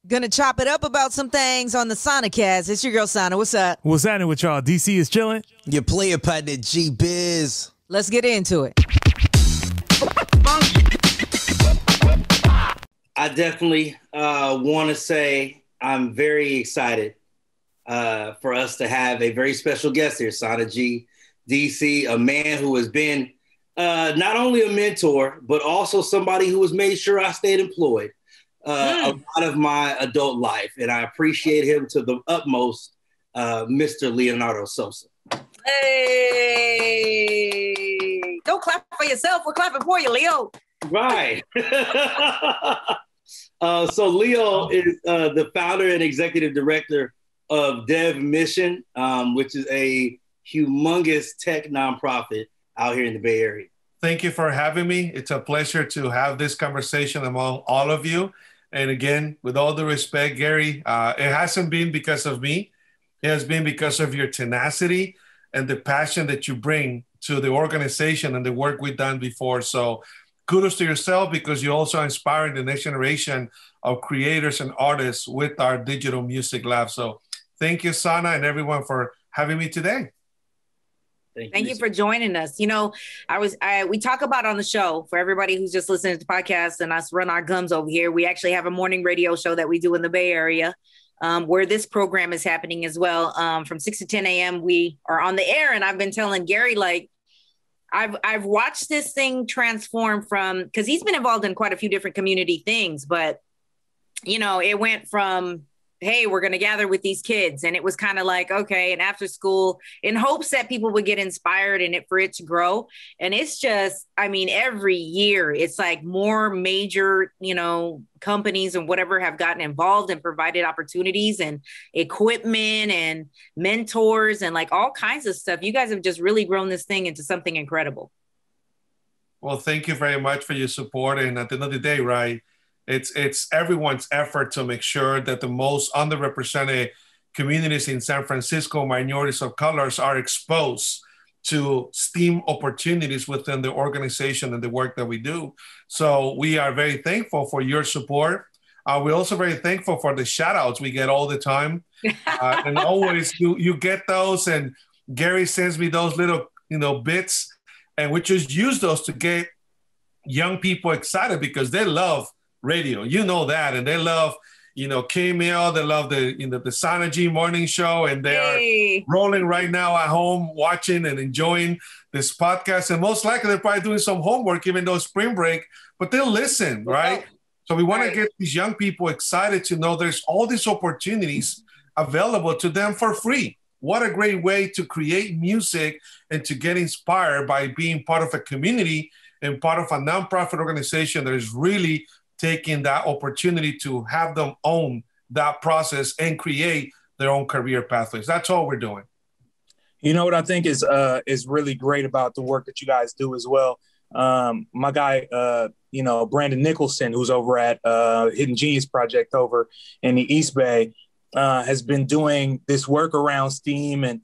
Gonna chop it up about some things on the Sanacast. It's your girl, Sana. What's up? What's happening with y'all? DC is chilling. Your player partner, GBiZ. Let's get into it. I definitely want to say I'm very excited for us to have a very special guest here, Sana G. DC, a man who has been not only a mentor, but also somebody who has made sure I stayed employed a lot of my adult life. And I appreciate him to the utmost, Mr. Leonardo Sosa. Hey, don't clap for yourself. We're clapping for you, Leo. Right. So Leo is the founder and executive director of Dev Mission, which is a humongous tech nonprofit out here in the Bay Area. Thank you for having me. It's a pleasure to have this conversation among all of you. And again, with all the respect, Gary, it hasn't been because of me. It has been because of your tenacity and the passion that you bring to the organization and the work we've done before. So kudos to yourself, because you're also inspiring the next generation of creators and artists with our digital music lab. So thank you, Sana, and everyone for having me today. Thank you for joining us. You know, we talk about on the show, for everybody who's just listening to the podcast and us run our gums over here, we actually have a morning radio show that we do in the Bay Area, where this program is happening as well. From 6 to 10 a.m. we are on the air, and I've been telling Gary, like, I've watched this thing transform from, because he's been involved in quite a few different community things, but, you know, it went from, hey, we're going to gather with these kids. And it was kind of like, okay, and after school, in hopes that people would get inspired and for it to grow. And it's just, I mean, every year it's like more major, you know, companies and whatever have gotten involved and provided opportunities and equipment and mentors and like all kinds of stuff. You guys have just really grown this thing into something incredible. Well, thank you very much for your support. And at the end of the day, right, it's everyone's effort to make sure that the most underrepresented communities in San Francisco, minorities of colors, are exposed to STEAM opportunities within the organization and the work that we do. So we are very thankful for your support. We're also very thankful for the shout outs we get all the time. And always you get those, and Gary sends me those little, bits, and we just use those to get young people excited because they love radio, that, and they love, KMEL, they love the Sana G morning show, and they are rolling right now at home watching and enjoying this podcast, and most likely they're probably doing some homework even though it's spring break, but they'll listen, right? So we want to get these young people excited to know there's all these opportunities available to them for free. What a great way to create music and to get inspired by being part of a community and part of a nonprofit organization that is really taking that opportunity to have them own that process and create their own career pathways. That's all we're doing. You know what I think is really great about the work that you guys do as well. My guy, Brandon Nicholson, who's over at Hidden Genius Project over in the East Bay, has been doing this work around STEAM and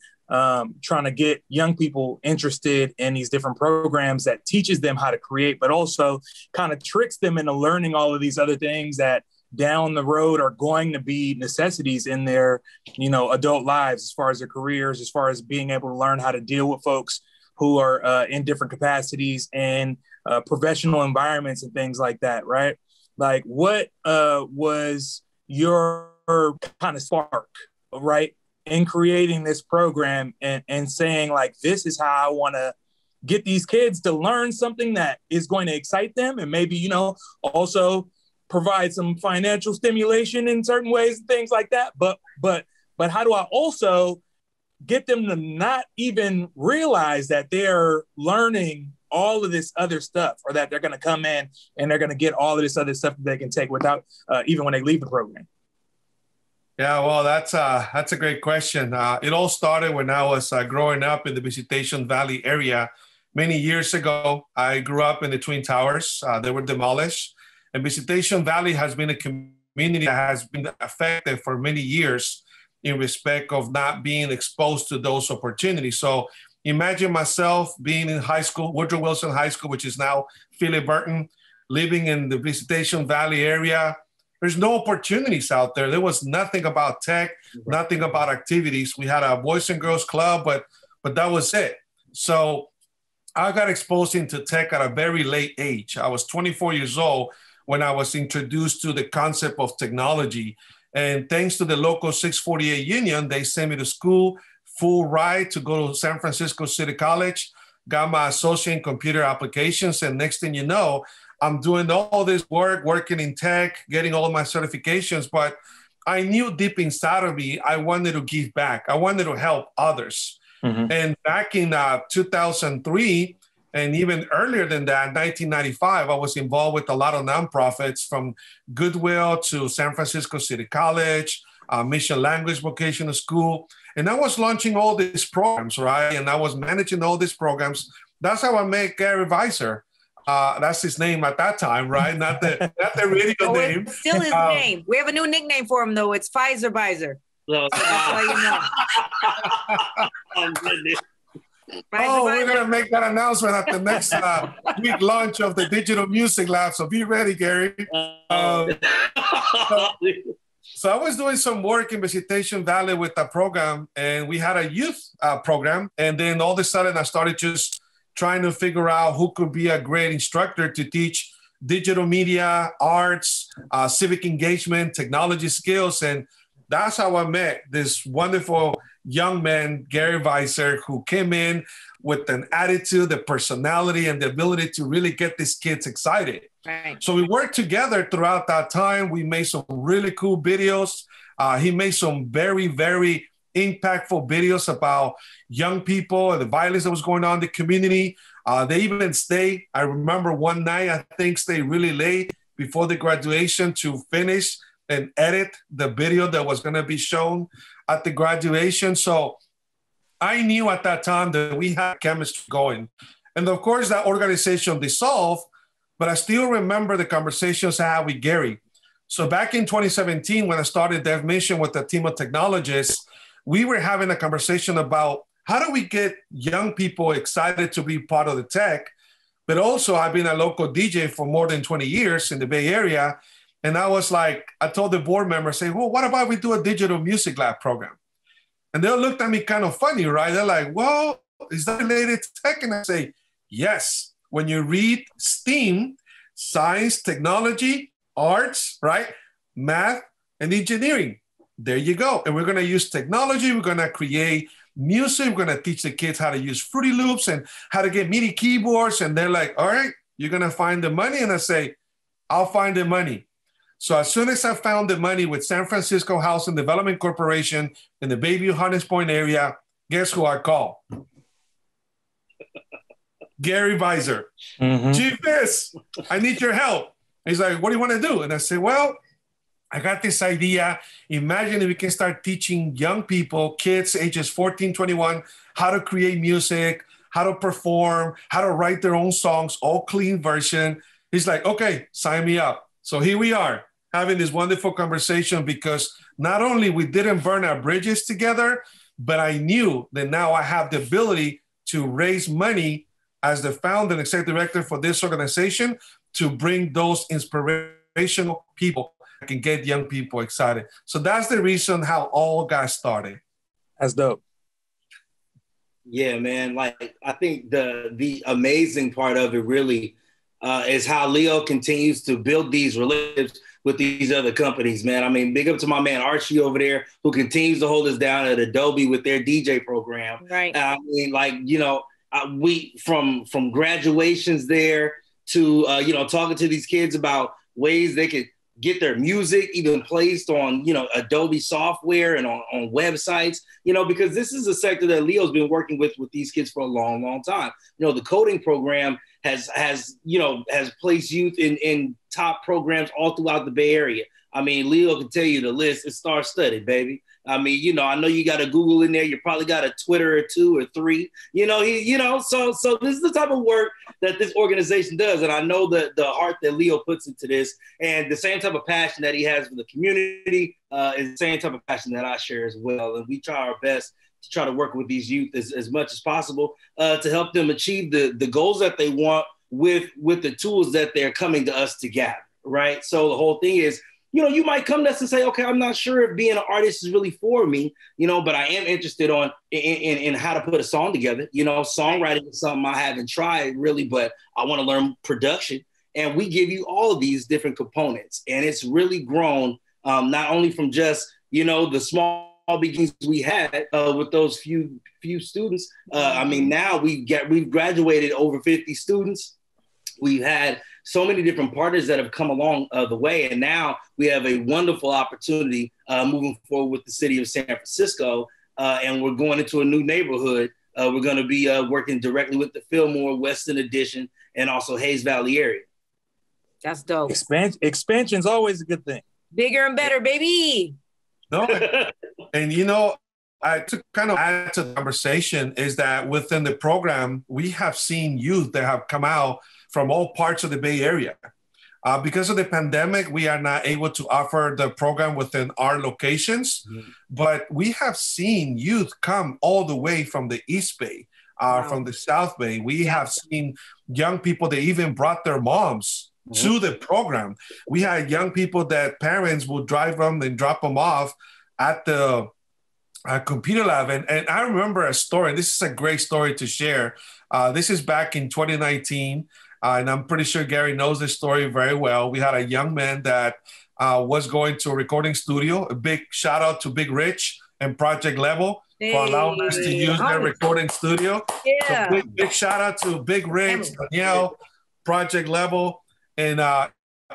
trying to get young people interested in these different programs that teaches them how to create, but also kind of tricks them into learning all of these other things that down the road are going to be necessities in their, adult lives, as far as their careers, as far as being able to learn how to deal with folks who are in different capacities and professional environments and things like that, right? Like, what was your kind of spark, right, in creating this program and saying, like, this is how I want to get these kids to learn something that is going to excite them and maybe, also provide some financial stimulation in certain ways and things like that. But how do I also get them to not even realize that they're learning all of this other stuff, or that they're going to come in and they're going to get all of this other stuff that they can take without even when they leave the program? Yeah, well, that's a great question. It all started when I was growing up in the Visitation Valley area many years ago. I grew up in the Twin Towers. They were demolished. And Visitation Valley has been a community that has been affected for many years in respect of not being exposed to those opportunities. So imagine myself being in high school, Woodrow Wilson High School, which is now Philip Burton, living in the Visitation Valley area, there's no opportunities out there. There was nothing about tech, nothing about activities. We had a Boys and Girls Club, but that was it. So I got exposed into tech at a very late age. I was 24 years old when I was introduced to the concept of technology. And thanks to the local 648 union, they sent me to school, full ride to go to San Francisco City College, got my associate in computer applications. And next thing you know, I'm doing all this work, working in tech, getting all my certifications. But I knew deep inside of me, I wanted to give back. I wanted to help others. Mm-hmm. And back in 2003, and even earlier than that, 1995, I was involved with a lot of nonprofits, from Goodwill to San Francisco City College, Mission Language Vocational School. And I was launching all these programs, right? And I was managing all these programs. That's how I met Gary Weiser. That's his name at that time, right? Not the radio name. It's still his name. We have a new nickname for him, though. It's Pfizer Weiser. So that's how you know. We're going to make that announcement at the next week launch of the Digital Music Lab. So be ready, Gary. So I was doing some work in Visitation Valley with a program, and we had a youth program. And then all of a sudden, I started just trying to figure out who could be a great instructor to teach digital media, arts, civic engagement, technology skills. And that's how I met this wonderful young man, Gary Weiser, who came in with an attitude, the personality, and the ability to really get these kids excited. Right. So we worked together throughout that time. We made some really cool videos. He made some very, very impactful videos about young people and the violence that was going on in the community. They even stayed. I remember one night, I think, stayed really late before the graduation to finish and edit the video that was going to be shown at the graduation. So I knew at that time that we had chemistry going. And of course, that organization dissolved, but I still remember the conversations I had with Gary. So back in 2017, when I started Dev Mission with a team of technologists, we were having a conversation about how do we get young people excited to be part of the tech. But also, I've been a local DJ for more than 20 years in the Bay Area. And I was like, I told the board members, say, well, what about we do a digital music lab program? And they looked at me kind of funny, right? They're like, well, is that related to tech? And I say, yes. When you read STEAM, science, technology, arts, right? Math and engineering. There you go. And we're going to use technology. We're going to create music. We're going to teach the kids how to use Fruity Loops and how to get MIDI keyboards. And they're like, all right, you're going to find the money. And I say, I'll find the money. So as soon as I found the money with San Francisco Housing Development Corporation in the Bayview Hunters Point area, guess who I called? Gary Weiser. Mm-hmm. GBiZ, I need your help. He's like, what do you want to do? And I said, well, I got this idea. Imagine if we can start teaching young people, kids ages 14, 21, how to create music, how to perform, how to write their own songs, all clean version. He's like, okay, sign me up. So here we are having this wonderful conversation, because not only we didn't burn our bridges together, but I knew that now I have the ability to raise money as the founder and executive director for this organization to bring those inspirational people that can get young people excited. So that's the reason how all got started. That's dope. Yeah, man. Like, I think the amazing part of it really is how Leo continues to build these relationships with these other companies, man. I mean, big up to my man Archie over there, who continues to hold us down at Adobe with their DJ program. Right. I mean, like, you know, we from graduations there to, you know, talking to these kids about ways they could get their music even placed on, you know, Adobe software and on websites, you know, because this is a sector that Leo's been working with these kids for a long, long time. You know, the coding program has placed youth in top programs all throughout the Bay Area. I mean, Leo can tell you the list is star-studded, baby. I mean, you know, I know you got a Google in there. You probably got a Twitter or 2 or 3. You know, so this is the type of work that this organization does. And I know the heart that Leo puts into this, and the same type of passion that he has for the community is the same type of passion that I share as well. And we try our best to try to work with these youth as much as possible to help them achieve the goals that they want with the tools that they're coming to us to gather, right? So the whole thing is, you might come to us and say, okay, I'm not sure if being an artist is really for me, but I am interested in how to put a song together. Songwriting is something I haven't tried really, but I want to learn production. And we give you all of these different components. And it's really grown, not only from just, the small beginnings we had with those few students. Now we've graduated over 50 students. We've had so many different partners that have come along the way. And now we have a wonderful opportunity moving forward with the city of San Francisco. And we're going into a new neighborhood. We're going to be working directly with the Fillmore, Weston Addition, and also Hayes Valley area. That's dope. Expansion's always a good thing. Bigger and better, baby. No, and I to kind of add to the conversation is that within the program, we have seen youth that have come out from all parts of the Bay Area. Because of the pandemic, we are not able to offer the program within our locations, but we have seen youth come all the way from the East Bay, from the South Bay. We have seen young people that even brought their moms to the program. We had young people that parents would drive them and drop them off at the computer lab. And I remember a story, and this is a great story to share. This is back in 2019. And I'm pretty sure Gary knows this story very well. We had a young man that was going to a recording studio. A big shout out to Big Rich and Project Level for allowing us to use their recording studio. Yeah. So big shout out to Big Rich, Danielle, Project Level. And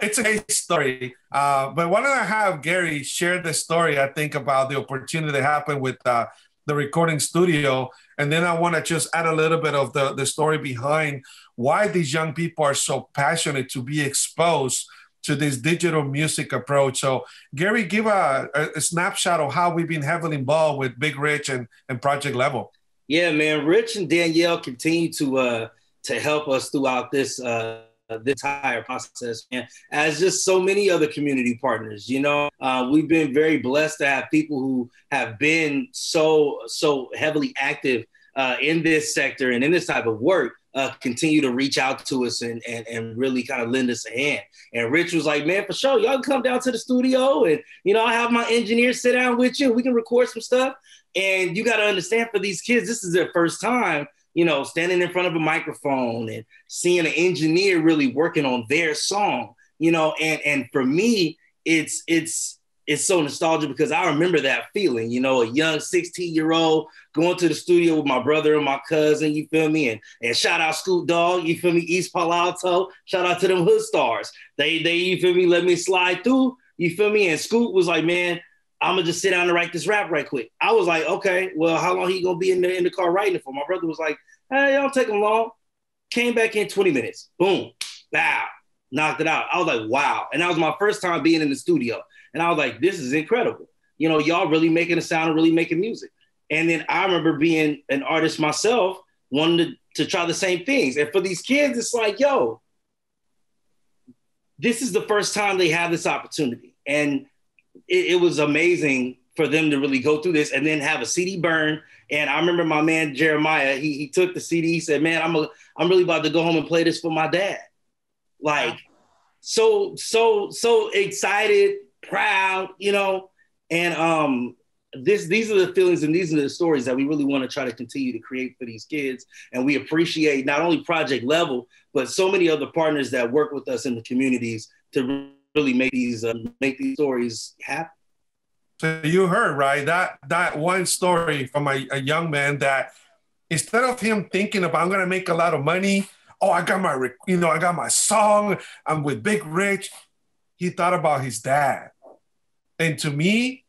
it's a great story. But why don't I have Gary share the story, I think, about the opportunity that happened with the recording studio. And then I want to just add a little bit of the story behind why these young people are so passionate to be exposed to this digital music approach. So Gary, give a snapshot of how we've been heavily involved with Big Rich and Project Level. Yeah, man. Rich and Danielle continue to help us throughout this entire process, man. As just so many other community partners, we've been very blessed to have people who have been so heavily active in this sector and in this type of work continue to reach out to us and really kind of lend us a hand. And Rich was like, man, for sure, y'all can come down to the studio and, I have my engineer sit down with you. We can record some stuff. And you got to understand, for these kids, this is their first time, standing in front of a microphone and seeing an engineer really working on their song, and for me, it's so nostalgic because I remember that feeling, a young 16-year-old going to the studio with my brother and my cousin, you feel me? And shout out Scoot Dog, you feel me? East Palo Alto, shout out to them Hood Stars. They, you feel me? Let me slide through, you feel me? And Scoot was like, man, I'm gonna just sit down and write this rap right quick. I was like, okay, well, how long he gonna be in the car writing it for? My brother was like, hey, don't take him long. Came back in 20 minutes. Boom, bow, knocked it out. I was like, wow. And that was my first time being in the studio. And I was like, this is incredible. Y'all really making a sound and really making music. And then I remember being an artist myself, wanting to try the same things. And for these kids, it's like, yo, this is the first time they have this opportunity. And it was amazing for them to really go through this and then have a CD burn. And I remember my man, Jeremiah, he took the CD, he said, man, I'm really about to go home and play this for my dad. Like, so excited, proud, and these are the feelings and these are the stories that we really want to try to continue to create for these kids. And we appreciate not only Project Level, but so many other partners that work with us in the communities to really make these stories happen. So you heard, right? That one story from a young man that instead of him thinking about, I'm going to make a lot of money. Oh, I got my song. I'm with Big Rich. He thought about his dad. And to me,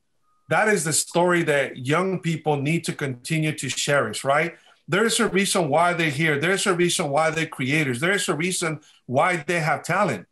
that is the story that young people need to continue to cherish, right? There's a reason why they're here. There's a reason why they're creators. There's a reason why they have talent.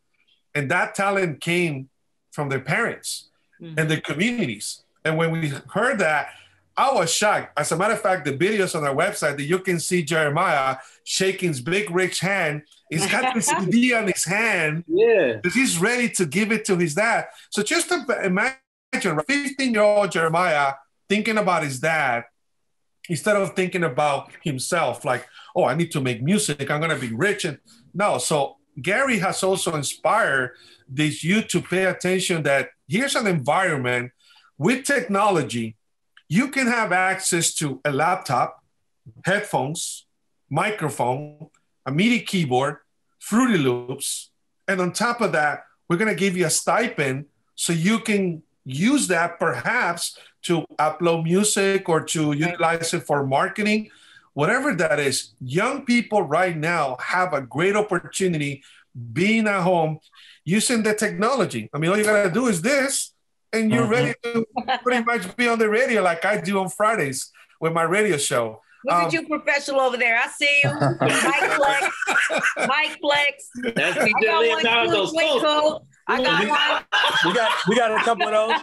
And that talent came from their parents and the communities. And when we heard that, I was shocked. As a matter of fact, the videos on our website that you can see Jeremiah shaking his Big Rich hand, he's got the CD on his hand. Yeah. Because he's ready to give it to his dad. So just to imagine 15-year-old Jeremiah thinking about his dad instead of thinking about himself, like, oh, I need to make music. I'm going to be rich. And no, so Gary has also inspired this youth to pay attention that here's an environment with technology. You can have access to a laptop, headphones, microphone, a MIDI keyboard, Fruity Loops. And on top of that, we're going to give you a stipend so you can use that perhaps to upload music or to utilize it for marketing, whatever that is. Young people right now have a great opportunity being at home using the technology. I mean, all you got to do is this, and you're ready to pretty much be on the radio like I do on Fridays with my radio show. Look at you, professional over there. I see you. Mike Flex. Mike Flex. That's DJ Leonardo Sosa. I got one. We got a couple of those.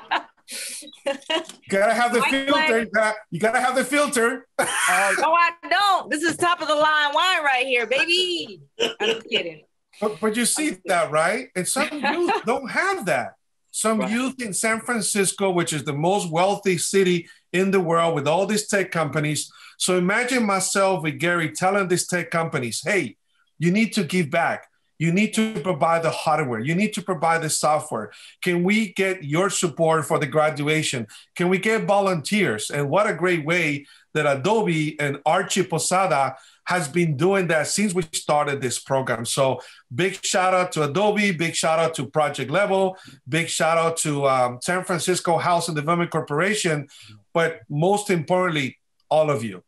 Gotta have the Mike filter. You gotta have the filter. No, I don't. This is top of the line wine right here, baby. I'm just kidding. But you see that, right? And some youth don't have that. Some youth in San Francisco, which is the most wealthy city in the world with all these tech companies. So imagine myself with Gary telling these tech companies, hey, you need to give back. You need to provide the hardware. You need to provide the software. Can we get your support for the graduation? Can we get volunteers? And what a great way that Adobe and Archie Posada has been doing that since we started this program. So big shout out to Adobe, big shout out to Project Level, big shout out to San Francisco Housing Development Corporation, but most importantly, all of you,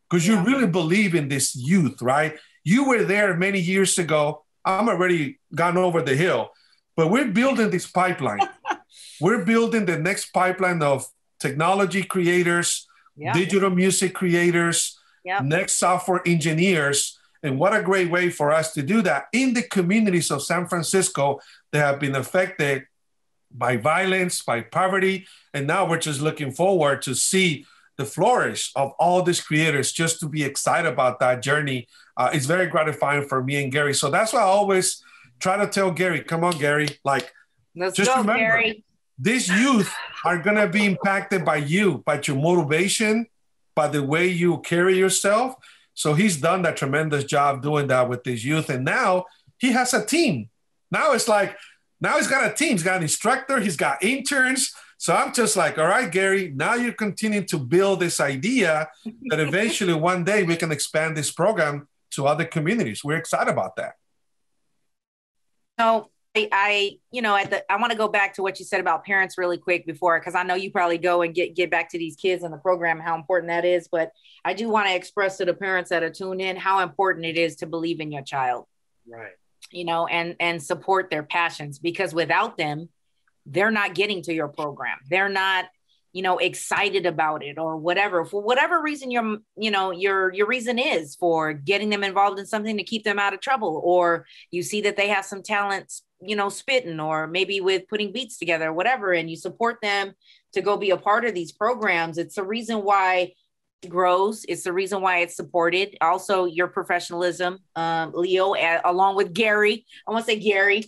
because you really believe in this youth, right? You were there many years ago. I'm already gone over the hill, but we're building this pipeline. We're building the next pipeline of technology creators, digital music creators, next software engineers. And what a great way for us to do that in the communities of San Francisco that have been affected by violence, by poverty. And now we're just looking forward to see the flourish of all these creators, just to be excited about that journey. It's very gratifying for me and Gary. So that's why I always try to tell Gary, come on, Gary, like, let's just go, remember, Gary. These youth are going to be impacted by you, by your motivation, by the way you carry yourself. So he's done that tremendous job doing that with this youth. And now he has a team. Now it's like, now he's got a team. He's got an instructor. He's got interns. So I'm just like, all right, Gary, now you're continuing to build this idea that eventually one day we can expand this program to other communities. We're excited about that. No, I want to go back to what you said about parents really quick before, because I know you probably go and get back to these kids in the program, how important that is. But I do want to express to the parents that are tuned in how important it is to believe in your child. Right. You know, and support their passions, because without them, they're not getting to your program. They're not, excited about it or whatever, for whatever reason your reason is for getting them involved in something to keep them out of trouble, or you see that they have some talents, spitting, or maybe with putting beats together, whatever, and you support them to go be a part of these programs. It's the reason why it grows. It's the reason why it's supported. Also, your professionalism, Leo, along with Gary. I want to say Gary.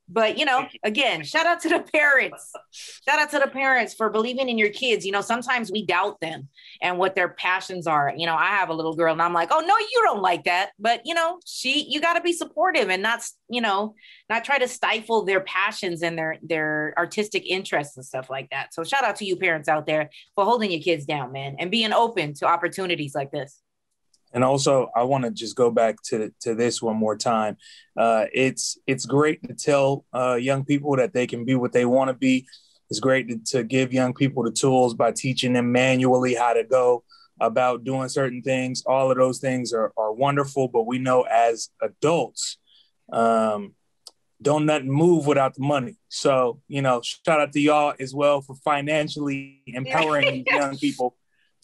But again, shout out to the parents. Shout out to the parents for believing in your kids. Sometimes we doubt them and what their passions are. I have a little girl and I'm like, oh no, you don't like that. But you got to be supportive and not try to stifle their passions and their artistic interests and stuff like that. So shout out to you parents out there for holding your kids down, man, and being open to opportunities like this. And also, I want to just go back to this one more time. It's great to tell young people that they can be what they want to be. It's great to give young people the tools by teaching them manually how to go about doing certain things. All of those things are wonderful, but we know as adults, don't nothing move without the money. So, shout out to y'all as well for financially empowering young people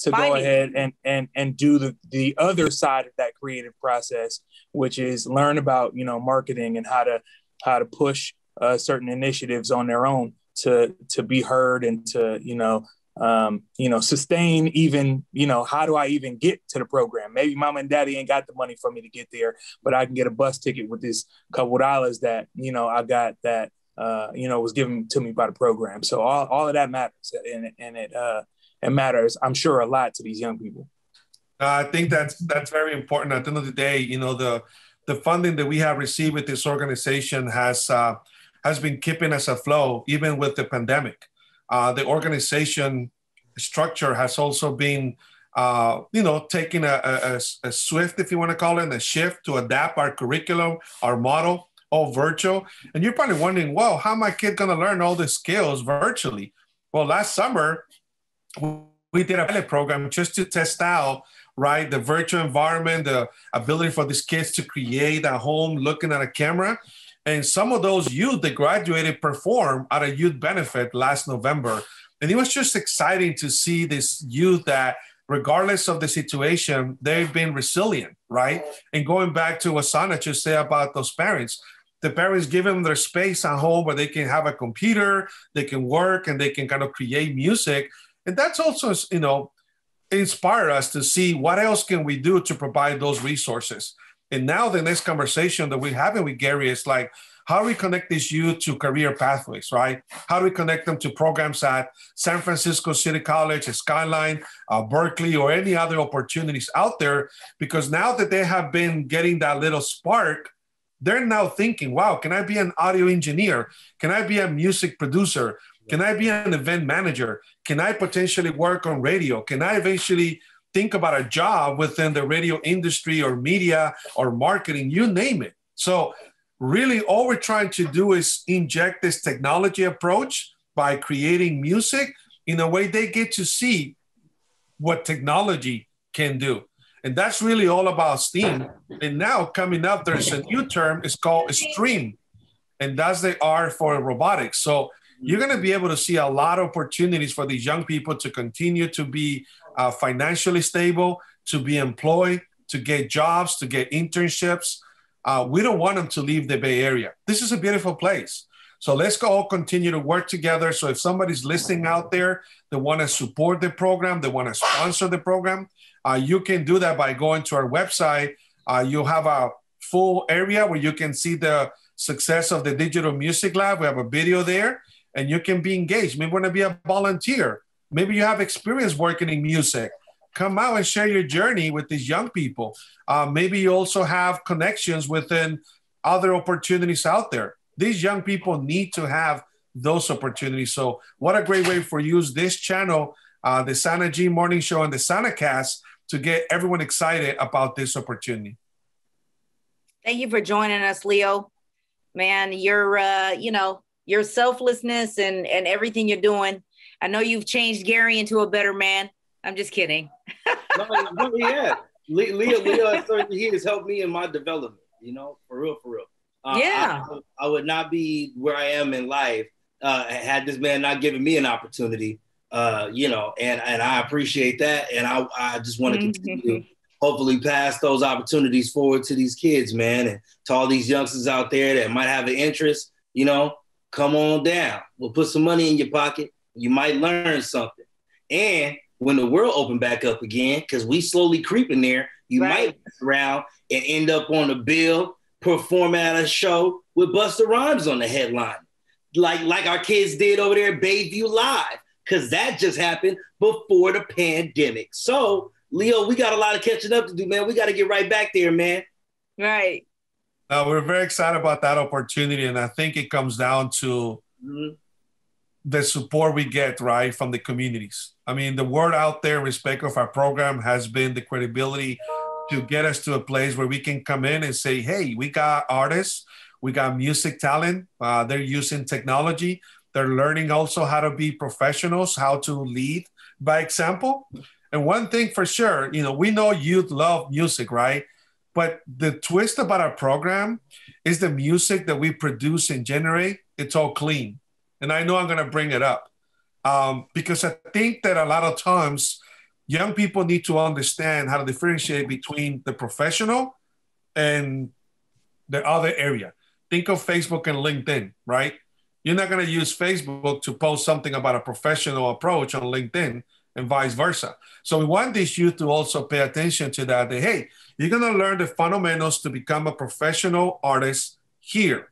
to go ahead and do the other side of that creative process, which is learn about, marketing and how to push certain initiatives on their own to be heard and to, sustain even, how do I even get to the program? Maybe mom and daddy ain't got the money for me to get there, but I can get a bus ticket with this couple of dollars that, I got that, was given to me by the program. So all of that matters. And it matters, I'm sure, a lot to these young people. I think that's very important. At the end of the day, the funding that we have received with this organization has has been keeping us afloat, even with the pandemic. The organization structure has also been, taking a swift, if you want to call it, a shift to adapt our curriculum, our model, all virtual. And you're probably wondering, well, how am my kid going to learn all the skills virtually? Well, last summer, we did a pilot program just to test out, right, the virtual environment, the ability for these kids to create at home looking at a camera. And some of those youth that graduated performed at a youth benefit last November. And it was just exciting to see this youth that, regardless of the situation, they've been resilient, right? And going back to what Sana just said about those parents, the parents give them their space at home where they can have a computer, they can work, and they can kind of create music. And that's also, inspire us to see what else can we do to provide those resources. And now the next conversation that we're having with Gary is like, how do we connect these youth to career pathways, right? How do we connect them to programs at San Francisco City College, Skyline, Berkeley, or any other opportunities out there? Because now that they have been getting that little spark, they're now thinking, wow, can I be an audio engineer? Can I be a music producer? Can I be an event manager? Can I potentially work on radio? Can I eventually think about a job within the radio industry or media or marketing, you name it? So really all we're trying to do is inject this technology approach by creating music in a way they get to see what technology can do. And that's really all about STEAM. And now coming up, there's a new term, it's called STREAM. And that's the R for robotics. So you're going to be able to see a lot of opportunities for these young people to continue to be financially stable, to be employed, to get jobs, to get internships. We don't want them to leave the Bay Area. This is a beautiful place. So let's go all continue to work together. So if somebody's listening out there that want to support the program, they want to sponsor the program, you can do that by going to our website. You'll have a full area where you can see the success of the Digital Music Lab. We have a video there, and you can be engaged. Maybe you want to be a volunteer. Maybe you have experience working in music. Come out and share your journey with these young people. Maybe you also have connections within other opportunities out there. These young people need to have those opportunities. So what a great way for you use this channel, the Sana G Morning Show and the Sanacast, to get everyone excited about this opportunity. Thank you for joining us, Leo. Man, your selflessness and everything you're doing. I know you've changed Gary into a better man. I'm just kidding. No, yeah. Leo, he has helped me in my development, for real. Yeah. I would not be where I am in life had this man not given me an opportunity, and I appreciate that. And I just want to continue to hopefully pass those opportunities forward to these kids, man, and to all these youngsters out there that might have an interest, come on down. We'll put some money in your pocket. You might learn something. And when the world open back up again, because we slowly creeping there, you might mess around and end up on a bill, perform at a show with Busta Rhymes on the headline, like our kids did over there at Bayview Live, because that just happened before the pandemic. So, Leo, we got a lot of catching up to do, man. We got to get right back there, man. Right. We're very excited about that opportunity, and I think it comes down to the support we get, right, from the communities. I mean, the word out there in respect of our program has been the credibility to get us to a place where we can come in and say, hey, we got artists, we got music talent, they're using technology, they're learning also how to be professionals, how to lead by example. And one thing for sure, we know youth love music, right? But the twist about our program is the music that we produce and generate, it's all clean. And I know I'm going to bring it up because I think that a lot of times young people need to understand how to differentiate between the professional and the other area. Think of Facebook and LinkedIn, right? You're not going to use Facebook to post something about a professional approach on LinkedIn and vice versa. So we want these youth to also pay attention to that. That, hey, you're going to learn the fundamentals to become a professional artist here.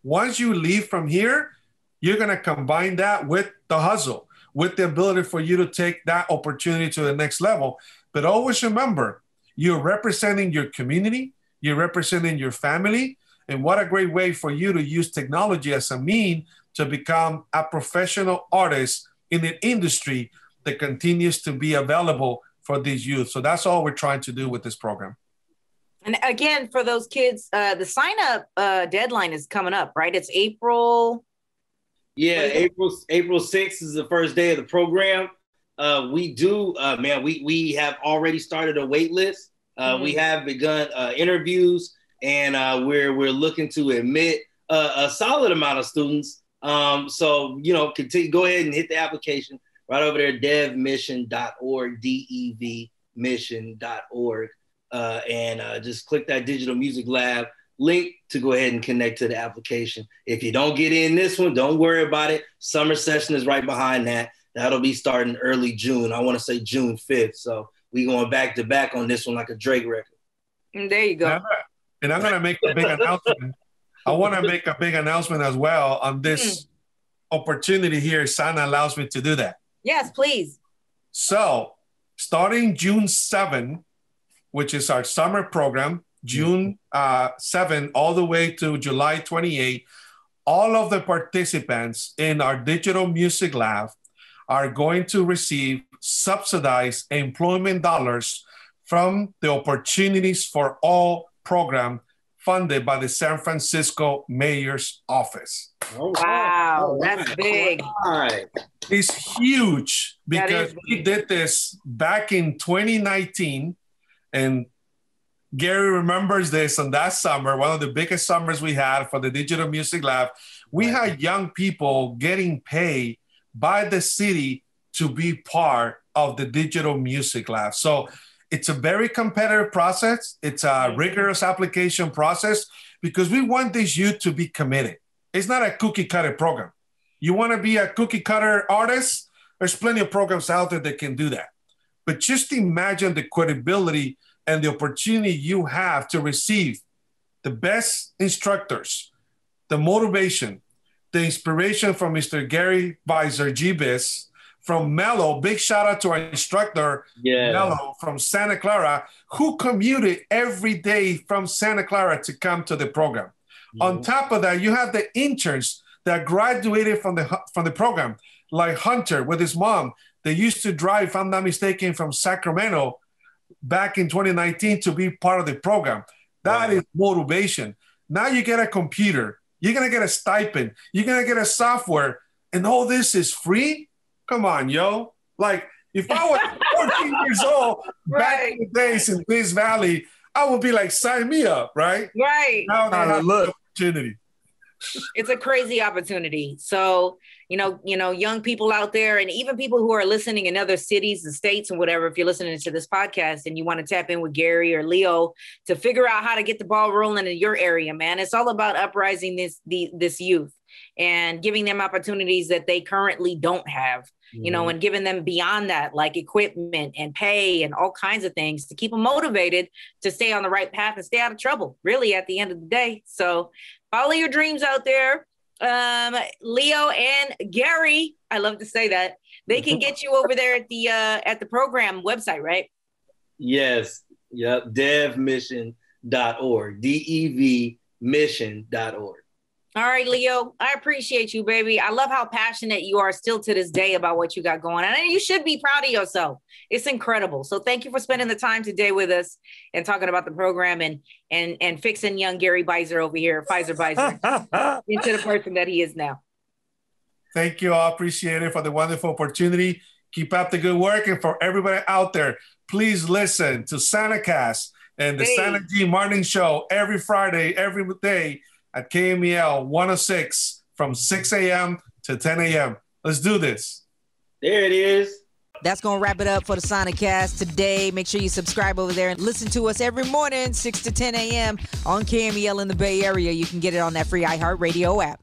Once you leave from here, you're going to combine that with the hustle, with the ability for you to take that opportunity to the next level. But always remember, you're representing your community, you're representing your family, And what a great way for you to use technology as a mean to become a professional artist in an industry that continues to be available for these youth. So that's all we're trying to do with this program. And again, for those kids, the sign-up deadline is coming up, right? It's April. Yeah, April 6th is the first day of the program. We have already started a wait list. We have begun interviews, and we're looking to admit a solid amount of students. So, continue, go ahead and hit the application right over there, devmission.org, devmission.org, and just click that Digital Music Lab link to go ahead and connect to the application. If you don't get in this one, don't worry about it. Summer session is right behind that. That'll be starting early June. I want to say June 5th. So we going back to back on this one like a Drake record. There you go. And I'm going to make a big announcement. I want to make a big announcement as well on this opportunity here. Sana allows me to do that. Yes, please. So starting June 7, which is our summer program, June 7 all the way to July 28, all of the participants in our Digital Music Lab are going to receive subsidized employment dollars from the Opportunities for All program funded by the San Francisco Mayor's Office. Oh, wow, that's big. All right. It's huge because we did this back in 2019, and Gary remembers this on that summer, one of the biggest summers we had for the Digital Music Lab. We had young people getting paid by the city to be part of the Digital Music Lab. So it's a very competitive process. It's a rigorous application process because we want this youth to be committed. It's not a cookie cutter program. You want to be a cookie cutter artist? There's plenty of programs out there that can do that. But just imagine the credibility and the opportunity you have to receive the best instructors, the motivation, the inspiration from Mr. Gary Bizer, GBiZ, from Mello. Big shout out to our instructor, Mello from Santa Clara, who commuted every day from Santa Clara to come to the program. On top of that, you have the interns that graduated from the program, like Hunter with his mom. They used to drive, if I'm not mistaken, from Sacramento back in 2019 to be part of the program. That is motivation. Now you get a computer. You're going to get a stipend. You're going to get a software. And all this is free? Come on, yo. Like, if I was 14 years old back in the days in Bliss Valley, I would be like, sign me up, right? Right. Now they have the opportunity. It's a crazy opportunity. So, young people out there, and even people who are listening in other cities and states and whatever, if you're listening to this podcast and you want to tap in with Gary or Leo to figure out how to get the ball rolling in your area, man, it's all about uprising this youth and giving them opportunities that they currently don't have, and giving them beyond that, like equipment and pay and all kinds of things to keep them motivated to stay on the right path and stay out of trouble, really, at the end of the day. So follow your dreams out there. Leo and Gary, I love to say that, they can get you over there at the program website, right? Yes. Yep. devmission.org, devmission.org. All right, Leo, I appreciate you, baby. I love how passionate you are still to this day about what you got going on. And you should be proud of yourself. It's incredible. So thank you for spending the time today with us and talking about the program and fixing young Gary Bizer over here, Pfizer Bizer, into the person that he is now. Thank you. I appreciate it for the wonderful opportunity. Keep up the good work. And for everybody out there, please listen to Sanacast and the Sana G Morning Show every Friday, every day at KMEL 106 from 6 a.m. to 10 a.m. Let's do this. There it is. That's going to wrap it up for the Sanacast today. Make sure you subscribe over there and listen to us every morning, 6 to 10 a.m. on KMEL in the Bay Area. You can get it on that free iHeartRadio app.